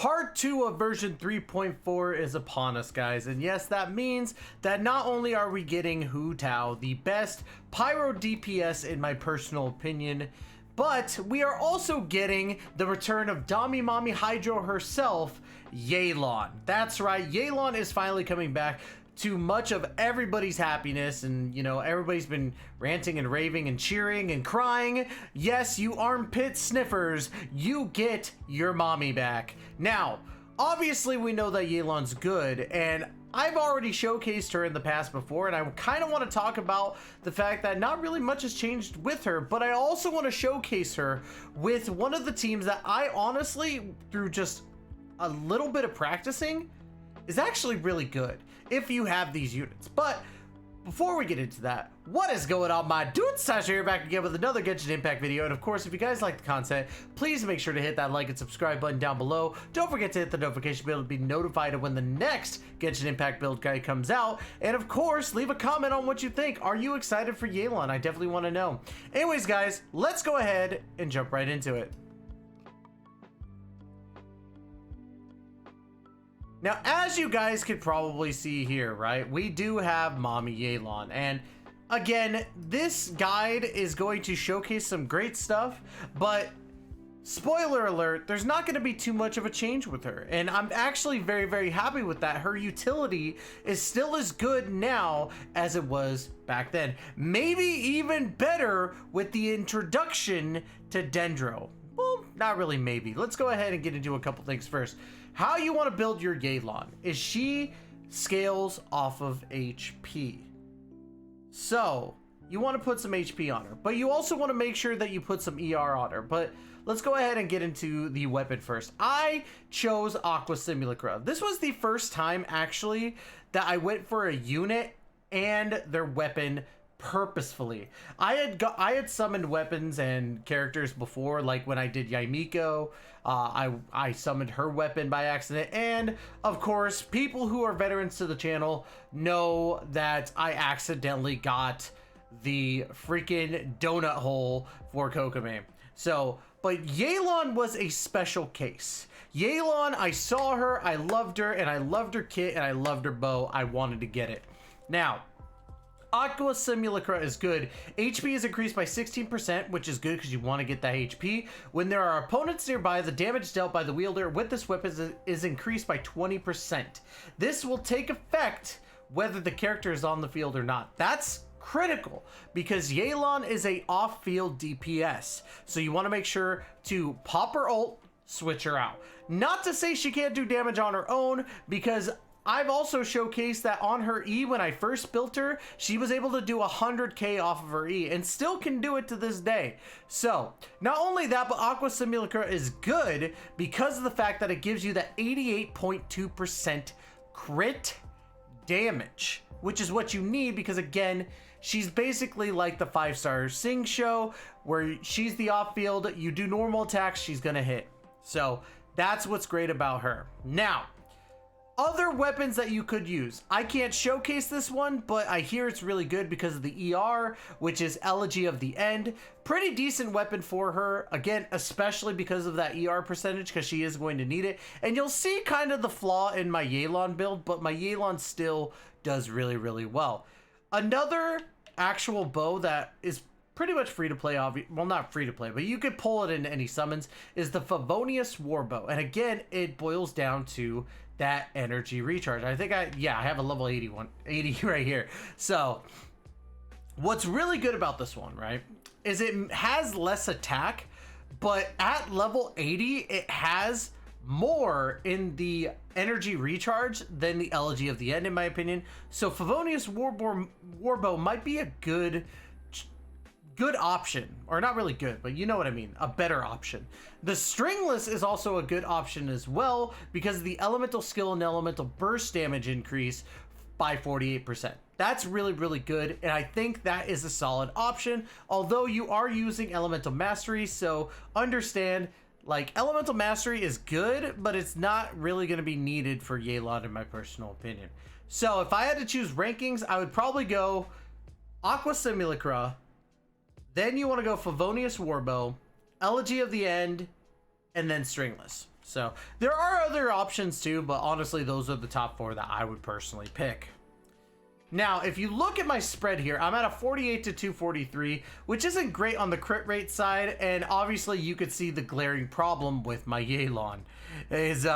Part 2 of version 3.4 is upon us, guys, and yes, that means that not only are we getting Hu Tao, the best pyro DPS in my personal opinion, but we are also getting the return of Dami Mommy Hydro herself, Yelan. That's right, Yelan is finally coming back to much of everybody's happiness, and you know, everybody's been ranting and raving and cheering and crying. Yes, you armpit sniffers, you get your mommy back. Now, obviously we know that Yelan's good, and I've already showcased her in the past before, and I kind of want to talk about the fact that not really much has changed with her, but I also want to showcase her with one of the teams that I honestly, through just a little bit of practicing, is actually really good if you have these units. But before we get into that, what is going on, my dudes? Sasha here, back again with another Genshin Impact video. And of course, if you guys like the content, please make sure to hit that like and subscribe button down below. Don't forget to hit the notification bell to be notified of when the next Genshin Impact build guide comes out. And of course, leave a comment on what you think. Are you excited for Yelan? I definitely want to know. Anyways, guys, let's go ahead and jump right into it. Now, as you guys could probably see here, right, we do have Mommy Yelan, and again, this guide is going to showcase some great stuff, but spoiler alert, there's not going to be too much of a change with her, and I'm actually very, very happy with that. Her utility is still as good now as it was back then. Maybe even better with the introduction to Dendro. Well, not really maybe. Let's go ahead and get into a couple things first. How you want to build your Yelan is she scales off of HP. So you want to put some HP on her, but you also want to make sure that you put some ER on her. But let's go ahead and get into the weapon first. I chose Aqua Simulacra. This was the first time actually that I went for a unit and their weapon purposefully. I had summoned weapons and characters before, like when I did Yaimiko. I summoned her weapon by accident, and of course, people who are veterans to the channel know that I accidentally got the freaking donut hole for Kokomi. So, but Yelan was a special case. Yelan, I saw her, I loved her, and I loved her kit, and I loved her bow. I wanted to get it. Now, Aqua Simulacra is good. HP is increased by 16%, which is good because you want to get that HP. When there are opponents nearby, the damage dealt by the wielder with this weapon is increased by 20%. This will take effect whether the character is on the field or not. That's critical because Yelan is a off-field DPS. So you want to make sure to pop her ult, switch her out. Not to say she can't do damage on her own, because I've also showcased that on her E, when I first built her, she was able to do 100k off of her E and still can do it to this day. So not only that, but Aqua Simulacra is good because of the fact that it gives you that 88.2% crit damage, which is what you need because, again, she's basically like the 5-star Sing Show, where she's the off field, you do normal attacks, she's gonna hit. So that's what's great about her. Now, other weapons that you could use. I can't showcase this one, but I hear it's really good because of the ER, which is Elegy of the End. Pretty decent weapon for her. Again, especially because of that ER percentage, because she is going to need it. And you'll see kind of the flaw in my Yelan build, but my Yelan still does really, really well. Another actual bow that is pretty much free to play, well, not free to play, but you could pull it into any summons, is the Favonius Warbow. And again, it boils down to that energy recharge. I think I have a level 80 right here. So what's really good about this one, right, is it has less attack, but at level 80 it has more in the energy recharge than the Elegy of the End, in my opinion. So Favonius Warbow might be a good option, or not really good, but you know what I mean, a better option. The Stringless is also a good option as well because of the elemental skill and elemental burst damage increase by 48%. That's really, really good, and I think that is a solid option, although you are using elemental mastery, so understand, like, elemental mastery is good, but it's not really going to be needed for Yelan in my personal opinion. So if I had to choose rankings, I would probably go Aqua Simulacra, then you want to go Favonius Warbow, Elegy of the End, and then Stringless. So there are other options too, but honestly, those are the top 4 that I would personally pick. Now, if you look at my spread here, I'm at a 48 to 243, which isn't great on the crit rate side, and obviously you could see the glaring problem with my Yelan. Is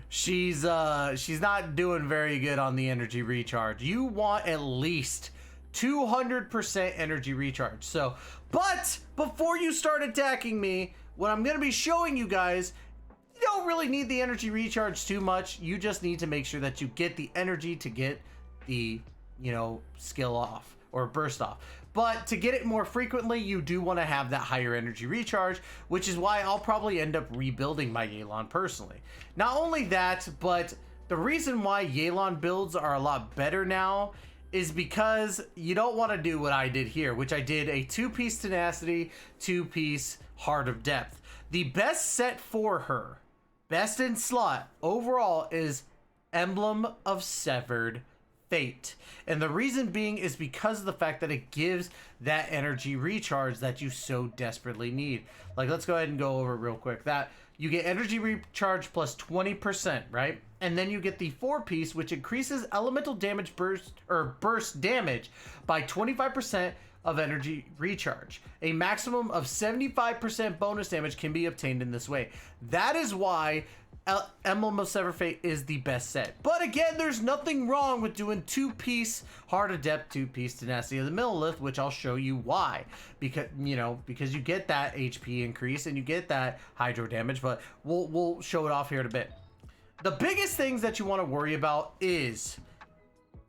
she's not doing very good on the energy recharge. You want at least 200% energy recharge. So, but before you start attacking me, what I'm going to be showing you guys, you don't really need the energy recharge too much. You just need to make sure that you get the energy to get the, you know, skill off or burst off. But to get it more frequently, you do want to have that higher energy recharge, which is why I'll probably end up rebuilding my Yelan personally. Not only that, but the reason why Yelan builds are a lot better now is because you don't want to do what I did here, which I did a 2-piece tenacity, 2-piece heart of depth. The best set for her, best in slot overall, is Emblem of Severed Fate. And the reason being is because of the fact that it gives that energy recharge that you so desperately need. Like, let's go ahead and go over it real quick. That you get energy recharge plus 20%, right? And then you get the 4-piece, which increases elemental damage burst damage by 25% of energy recharge. A maximum of 75% bonus damage can be obtained in this way. That is why Emblem of Severed Fate is the best set. But again, there's nothing wrong with doing 2-piece Heart of Depth, 2-piece Tenacity of the Millilith, which I'll show you why. Because, you know, because you get that HP increase and you get that hydro damage, but we'll show it off here in a bit. The biggest things that you want to worry about is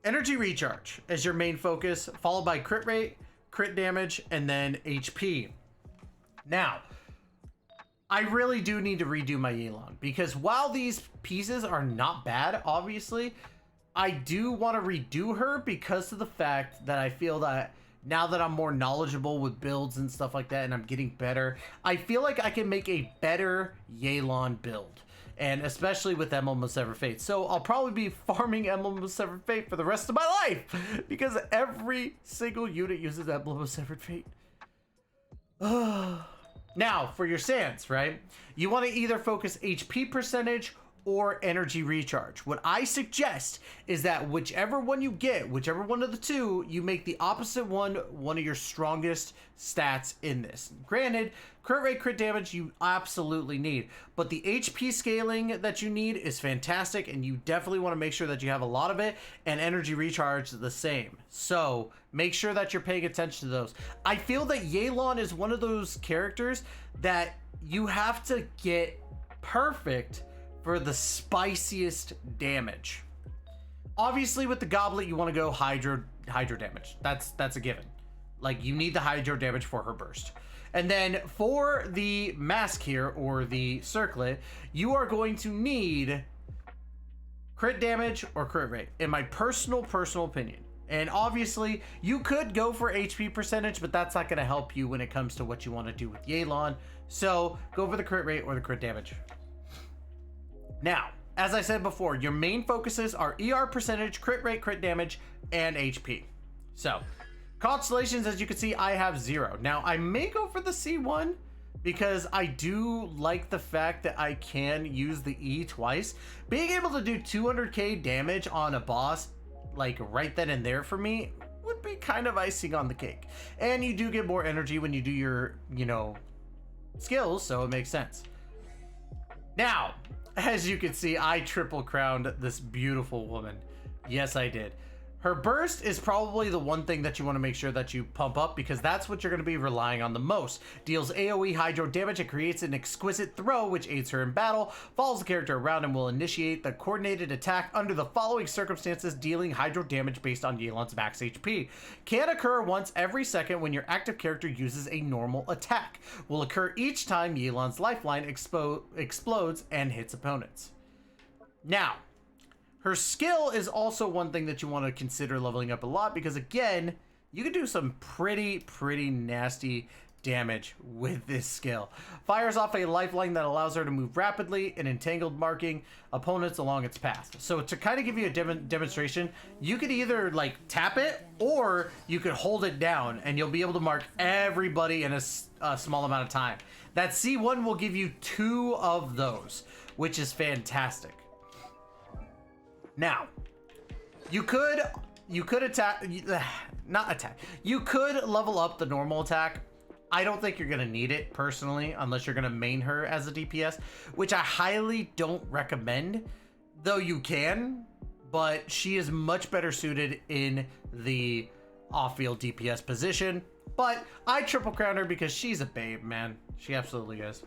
energy recharge as your main focus, followed by crit rate, crit damage, and then HP. Now, I really do need to redo my Yelan, because while these pieces are not bad, obviously, I do want to redo her because of the fact that I feel that now that I'm more knowledgeable with builds and stuff like that and I'm getting better, I feel like I can make a better Yelan build. And especially with Emblem of Severed Fate. So I'll probably be farming Emblem of Severed Fate for the rest of my life, because every single unit uses Emblem of Severed Fate. Now, for your sands, right? You want to either focus HP percentage or energy recharge. What I suggest is that whichever one you get, whichever one of the two, you make the opposite one of your strongest stats in this. Granted, crit rate, crit damage you absolutely need, but the HP scaling that you need is fantastic, and you definitely want to make sure that you have a lot of it, and energy recharge the same. So make sure that you're paying attention to those. I feel that Yelan is one of those characters that you have to get perfect for the spiciest damage. Obviously, with the goblet, you want to go hydro damage. That's a given. Like, you need the hydro damage for her burst. And then for the mask here, or the circlet, you are going to need crit damage or crit rate, in my personal opinion. And obviously, you could go for HP percentage, but that's not going to help you when it comes to what you want to do with Yelan. So go for the crit rate or the crit damage. Now, as I said before, your main focuses are ER percentage, crit rate, crit damage, and HP. So, constellations, as you can see, I have 0. Now, I may go for the C1 because I do like the fact that I can use the E twice. Being able to do 200k damage on a boss, like right then and there for me, would be kind of icing on the cake. And you do get more energy when you do your, you know, skills, so it makes sense. Now, as you can see, I triple crowned this beautiful woman. Yes, I did. Her burst is probably the one thing that you want to make sure that you pump up, because that's what you're going to be relying on the most. Deals AoE hydro damage and creates an exquisite throw, which aids her in battle, follows the character around, and will initiate the coordinated attack under the following circumstances, dealing hydro damage based on Yelan's max HP. Can occur once every second when your active character uses a normal attack. Will occur each time Yelan's lifeline explodes and hits opponents. Now, her skill is also one thing that you want to consider leveling up a lot, because again, you can do some pretty nasty damage with this skill. Fires off a lifeline that allows her to move rapidly and entangled, marking opponents along its path. So to kind of give you a demonstration, you could either like tap it or you could hold it down and you'll be able to mark everybody in a small amount of time. That C1 will give you 2 of those, which is fantastic. Now, you could attack, not attack. You could level up the normal attack. I don't think you're gonna need it personally, unless you're gonna main her as a DPS, which I highly don't recommend, though you can, but she is much better suited in the off-field DPS position. But I triple crown her because she's a babe, man. She absolutely is.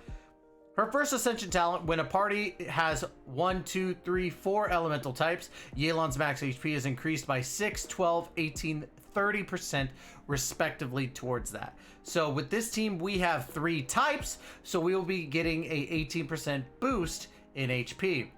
Her first Ascension talent, when a party has 1, 2, 3, 4 elemental types, Yelan's max HP is increased by 6, 12, 18, 30% respectively towards that. So with this team, we have 3 types, so we will be getting a 18% boost in HP.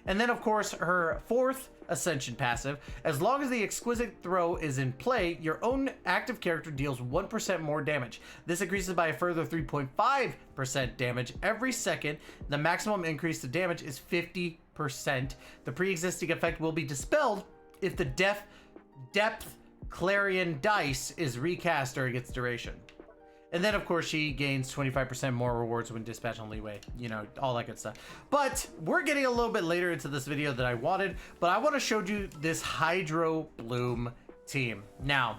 And then of course, her fourth Ascension passive, as long as the Exquisite throw is in play, your own active character deals 1% more damage. This increases by a further 3.5% damage every second. The maximum increase to damage is 50%. The pre-existing effect will be dispelled if the depth Clarion dice is recast during its duration. And then, of course, she gains 25% more rewards when dispatched on leeway. You know, all that good stuff. But we're getting a little bit later into this video than I wanted. But I want to show you this Hydro Bloom team. Now,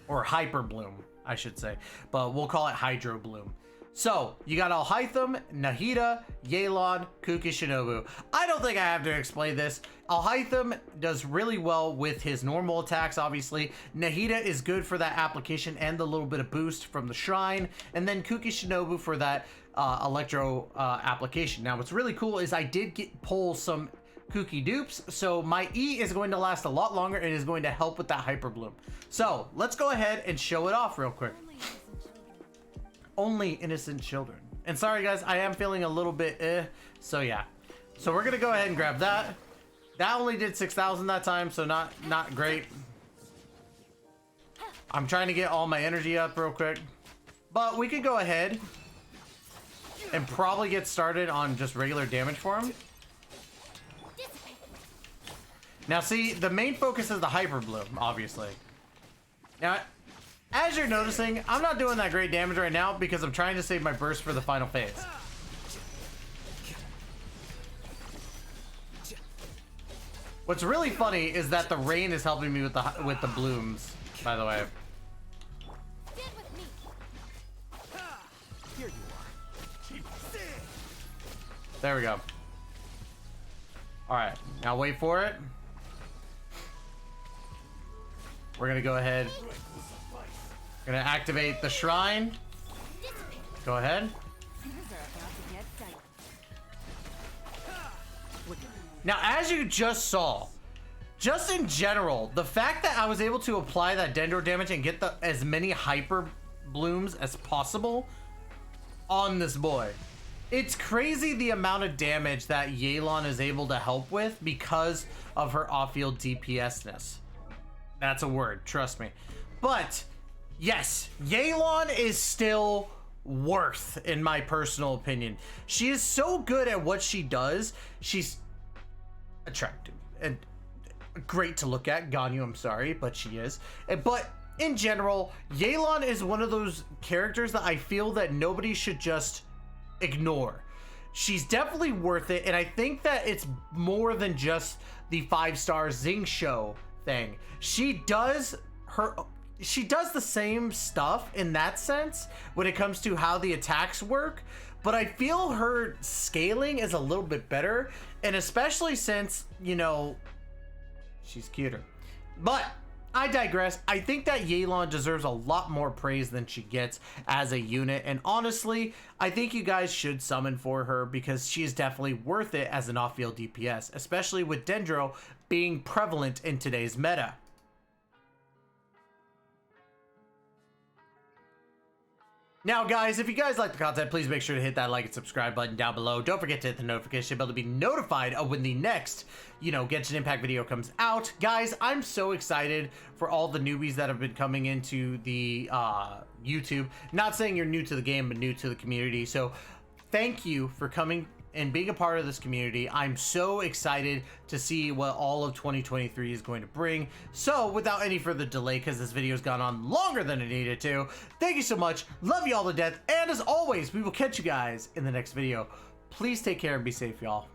or Hyper Bloom, I should say. But we'll call it Hydro Bloom. So, you got Alhaitham, Nahida, Yelan, Kukishinobu. I don't think I have to explain this. Alhaitham does really well with his normal attacks, obviously. Nahida is good for that application and the little bit of boost from the shrine. And then Kukishinobu for that electro application. Now, what's really cool is I did pull some Kuki dupes, so my E is going to last a lot longer and is going to help with that Hyper Bloom. So, let's go ahead and show it off real quick. Only innocent children. And sorry guys, I am feeling a little bit so yeah. So we're gonna go ahead and grab that. That only did 6,000 that time, so not great. I'm trying to get all my energy up real quick. But we could go ahead and probably get started on just regular damage for him. Now see, the main focus is the Hyper Bloom, obviously. Now, as you're noticing, I'm not doing that great damage right now because I'm trying to save my burst for the final phase. What's really funny is that the rain is helping me with the blooms, by the way. There we go. All right, now wait for it. We're gonna go ahead. Gonna activate the shrine. Go ahead. Now, as you just saw, just in general, the fact that I was able to apply that Dendro damage and get as many Hyper Blooms as possible on this boy. It's crazy the amount of damage that Yelan is able to help with because of her off-field DPS-ness. That's a word, trust me. But yes, Yelan is still worth, in my personal opinion. She is so good at what she does. She's attractive and great to look at. Ganyu, I'm sorry, but she is. But in general, Yelan is one of those characters that I feel that nobody should just ignore. She's definitely worth it, and I think that it's more than just the 5-star Zing Show thing. She does the same stuff in that sense when it comes to how the attacks work, but I feel her scaling is a little bit better, and especially since, you know, she's cuter. But I digress. I think that Yelan deserves a lot more praise than she gets as a unit, and honestly, I think you guys should summon for her because she is definitely worth it as an off-field DPS, especially with Dendro being prevalent in today's meta. Now, guys, if you guys like the content, please make sure to hit that like and subscribe button down below. Don't forget to hit the notification bell to be notified of when the next, Genshin Impact video comes out. Guys, I'm so excited for all the newbies that have been coming into the YouTube. Not saying you're new to the game, but new to the community. So thank you for coming and being a part of this community. I'm so excited to see what all of 2023 is going to bring. So without any further delay, because this video has gone on longer than it needed to, thank you so much. Love you all to death. And as always, we will catch you guys in the next video. Please take care and be safe, y'all.